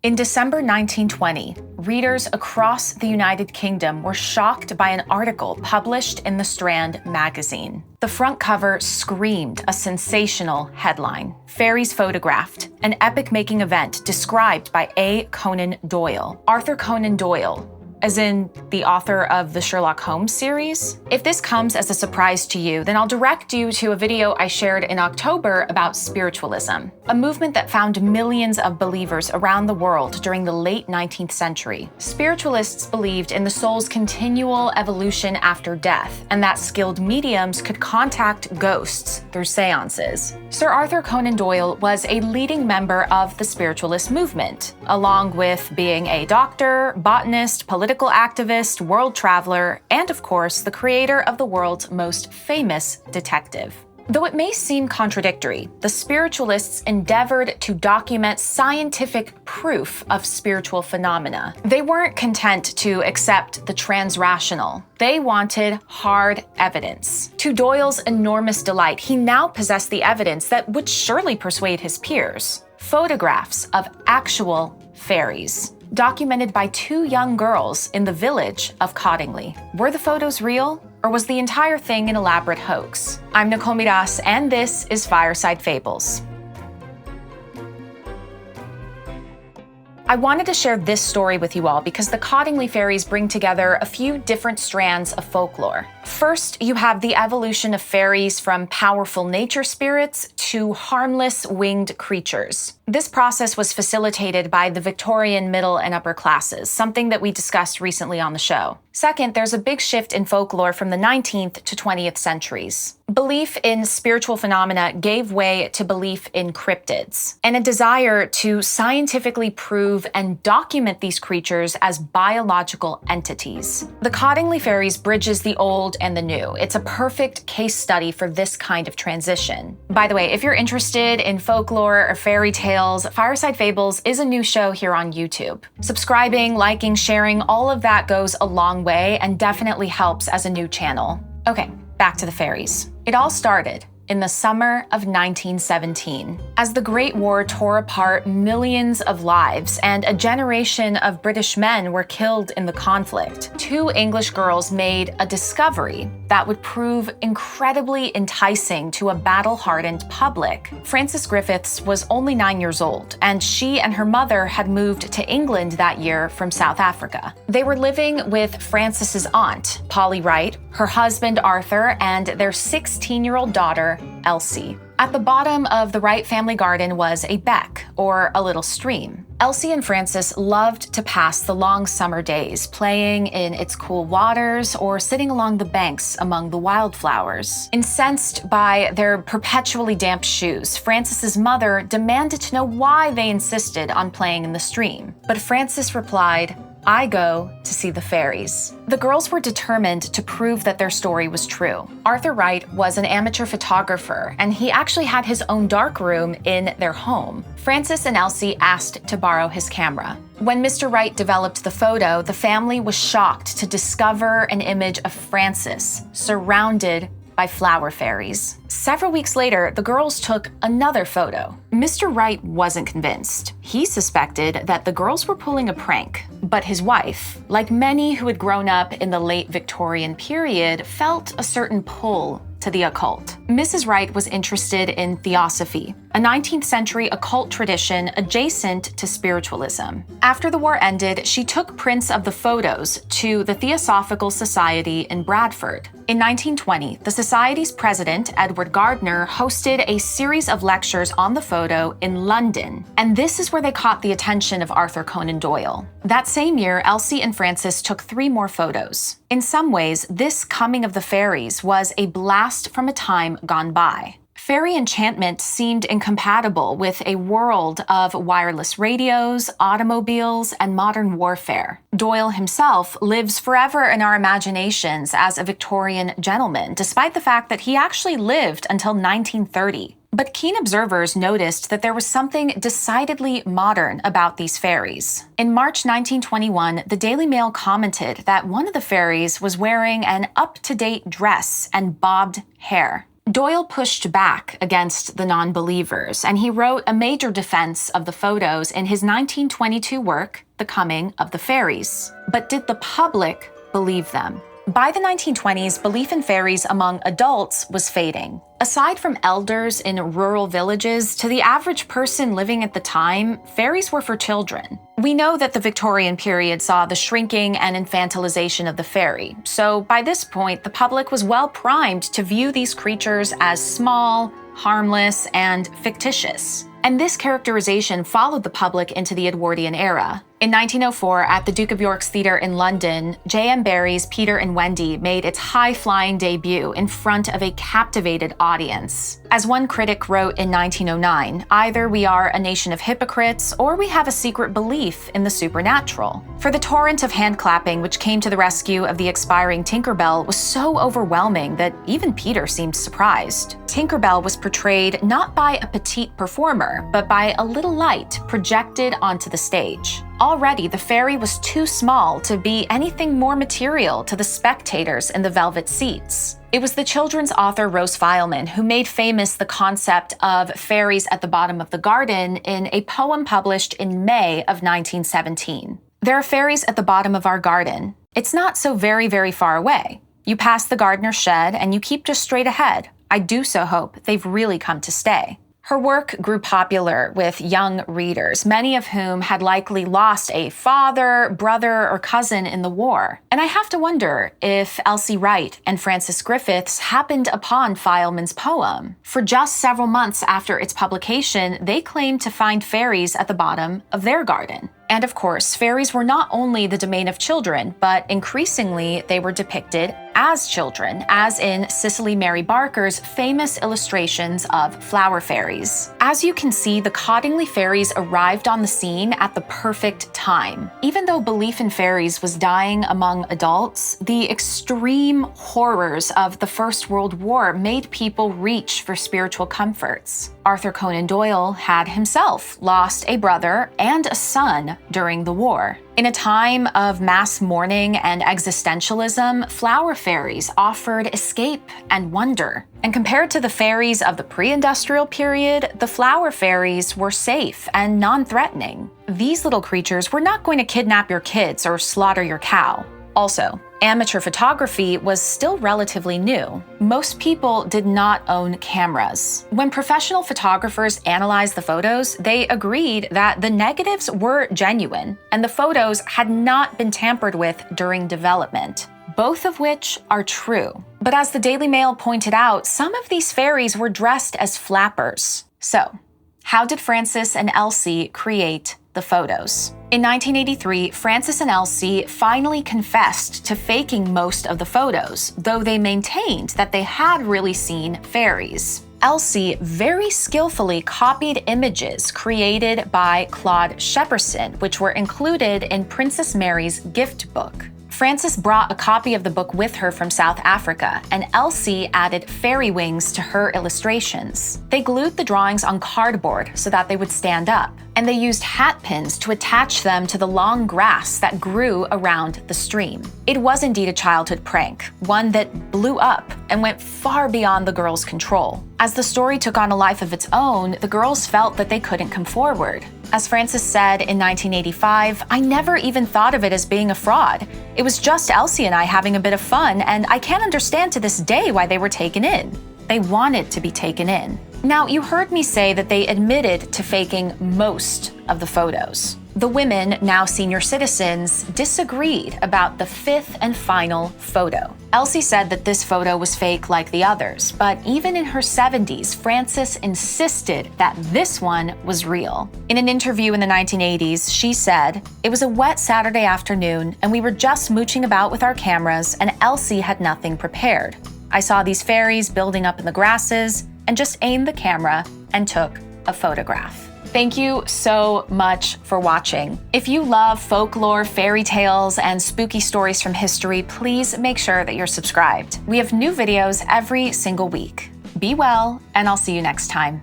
In December 1920, readers across the United Kingdom were shocked by an article published in the Strand Magazine. The front cover screamed a sensational headline: Fairies Photographed, an epic-making event described by A. Conan Doyle. Arthur Conan Doyle, as in the author of the Sherlock Holmes series? If this comes as a surprise to you, then I'll direct you to a video I shared in October about spiritualism, a movement that found millions of believers around the world during the late 19th century. Spiritualists believed in the soul's continual evolution after death, and that skilled mediums could contact ghosts through seances. Sir Arthur Conan Doyle was a leading member of the spiritualist movement, along with being a doctor, botanist, political activist, world traveler, and of course, the creator of the world's most famous detective. Though it may seem contradictory, the spiritualists endeavored to document scientific proof of spiritual phenomena. They weren't content to accept the transrational. They wanted hard evidence. To Doyle's enormous delight, he now possessed the evidence that would surely persuade his peers: photographs of actual fairies, documented by two young girls in the village of Cottingley. Were the photos real, or was the entire thing an elaborate hoax? I'm Nicole Miras, and this is Fireside Fables. I wanted to share this story with you all because the Cottingley Fairies bring together a few different strands of folklore. First, you have the evolution of fairies from powerful nature spirits to harmless winged creatures. This process was facilitated by the Victorian middle and upper classes, something that we discussed recently on the show. Second, there's a big shift in folklore from the 19th to 20th centuries. Belief in spiritual phenomena gave way to belief in cryptids, and a desire to scientifically prove and document these creatures as biological entities. The Cottingley Fairies bridges the old and the new. It's a perfect case study for this kind of transition. By the way, if you're interested in folklore or fairy tales, Fireside Fables is a new show here on YouTube. Subscribing, liking, sharing, all of that goes a long way and definitely helps as a new channel. Okay, back to the fairies. It all started in the summer of 1917. As the Great War tore apart millions of lives and a generation of British men were killed in the conflict, two English girls made a discovery that would prove incredibly enticing to a battle-hardened public. Frances Griffiths was only 9 years old, and she and her mother had moved to England that year from South Africa. They were living with Frances's aunt, Polly Wright, her husband Arthur, and their 16-year-old daughter, Elsie. At the bottom of the Wright family garden was a beck, or a little stream. Elsie and Frances loved to pass the long summer days playing in its cool waters or sitting along the banks among the wildflowers. Incensed by their perpetually damp shoes, Frances's mother demanded to know why they insisted on playing in the stream. But Frances replied, "I go to see the fairies." The girls were determined to prove that their story was true. Arthur Wright was an amateur photographer, and he actually had his own darkroom in their home. Frances and Elsie asked to borrow his camera. When Mr. Wright developed the photo, the family was shocked to discover an image of Frances surrounded by flower fairies. Several weeks later, the girls took another photo. Mr. Wright wasn't convinced. He suspected that the girls were pulling a prank, but his wife, like many who had grown up in the late Victorian period, felt a certain pull to the occult. Mrs. Wright was interested in theosophy, a 19th century occult tradition adjacent to spiritualism. After the war ended, she took prints of the photos to the Theosophical Society in Bradford. In 1920, the Society's president, Edward Gardner, hosted a series of lectures on the photo in London, and this is where they caught the attention of Arthur Conan Doyle. That same year, Elsie and Frances took 3 more photos. In some ways, this coming of the fairies was a blast from a time gone by. Fairy enchantment seemed incompatible with a world of wireless radios, automobiles, and modern warfare. Doyle himself lives forever in our imaginations as a Victorian gentleman, despite the fact that he actually lived until 1930. But keen observers noticed that there was something decidedly modern about these fairies. In March 1921, the Daily Mail commented that one of the fairies was wearing an up-to-date dress and bobbed hair. Doyle pushed back against the non-believers, and he wrote a major defense of the photos in his 1922 work, The Coming of the Fairies. But did the public believe them? By the 1920s, belief in fairies among adults was fading. Aside from elders in rural villages, to the average person living at the time, fairies were for children. We know that the Victorian period saw the shrinking and infantilization of the fairy, so by this point, the public was well primed to view these creatures as small, harmless, and fictitious. And this characterization followed the public into the Edwardian era. In 1904, at the Duke of York's Theatre in London, J.M. Barrie's Peter and Wendy made its high-flying debut in front of a captivated audience. As one critic wrote in 1909, either we are a nation of hypocrites or we have a secret belief in the supernatural. For the torrent of hand-clapping which came to the rescue of the expiring Tinkerbell was so overwhelming that even Peter seemed surprised. Tinkerbell was portrayed not by a petite performer, but by a little light projected onto the stage. Already, the fairy was too small to be anything more material to the spectators in the velvet seats. It was the children's author Rose Fileman who made famous the concept of fairies at the bottom of the garden in a poem published in May of 1917. There are fairies at the bottom of our garden. It's not so very, very far away. You pass the gardener's shed and you keep just straight ahead. I do so hope they've really come to stay. Her work grew popular with young readers, many of whom had likely lost a father, brother, or cousin in the war. And I have to wonder if Elsie Wright and Frances Griffiths happened upon Fileman's poem. For just several months after its publication, they claimed to find fairies at the bottom of their garden. And of course, fairies were not only the domain of children, but increasingly they were depicted as children, as in Cicely Mary Barker's famous illustrations of flower fairies. As you can see, the Cottingley Fairies arrived on the scene at the perfect time. Even though belief in fairies was dying among adults, the extreme horrors of the First World War made people reach for spiritual comforts. Arthur Conan Doyle had himself lost a brother and a son during the war. In a time of mass mourning and existentialism, flower fairies offered escape and wonder. And compared to the fairies of the pre-industrial period, the flower fairies were safe and non-threatening. These little creatures were not going to kidnap your kids or slaughter your cow. Also, amateur photography was still relatively new. Most people did not own cameras. When professional photographers analyzed the photos, they agreed that the negatives were genuine and the photos had not been tampered with during development, both of which are true. But as the Daily Mail pointed out, some of these fairies were dressed as flappers. So, how did Frances and Elsie create the photos? In 1983, Frances and Elsie finally confessed to faking most of the photos, though they maintained that they had really seen fairies. Elsie very skillfully copied images created by Claude Shepperson, which were included in Princess Mary's gift book. Frances brought a copy of the book with her from South Africa, and Elsie added fairy wings to her illustrations. They glued the drawings on cardboard so that they would stand up, and they used hat pins to attach them to the long grass that grew around the stream. It was indeed a childhood prank, one that blew up and went far beyond the girls' control. As the story took on a life of its own, the girls felt that they couldn't come forward. As Frances said in 1985, "I never even thought of it as being a fraud. It was just Elsie and I having a bit of fun, and I can't understand to this day why they were taken in. They wanted to be taken in." Now, you heard me say that they admitted to faking most of the photos. The women, now senior citizens, disagreed about the fifth and final photo. Elsie said that this photo was fake like the others, but even in her 70s, Frances insisted that this one was real. In an interview in the 1980s, she said, "It was a wet Saturday afternoon, and we were just mooching about with our cameras, and Elsie had nothing prepared. I saw these fairies building up in the grasses, and just aimed the camera and took a photograph." Thank you so much for watching. If you love folklore, fairy tales, and spooky stories from history, please make sure that you're subscribed. We have new videos every single week. Be well, and I'll see you next time.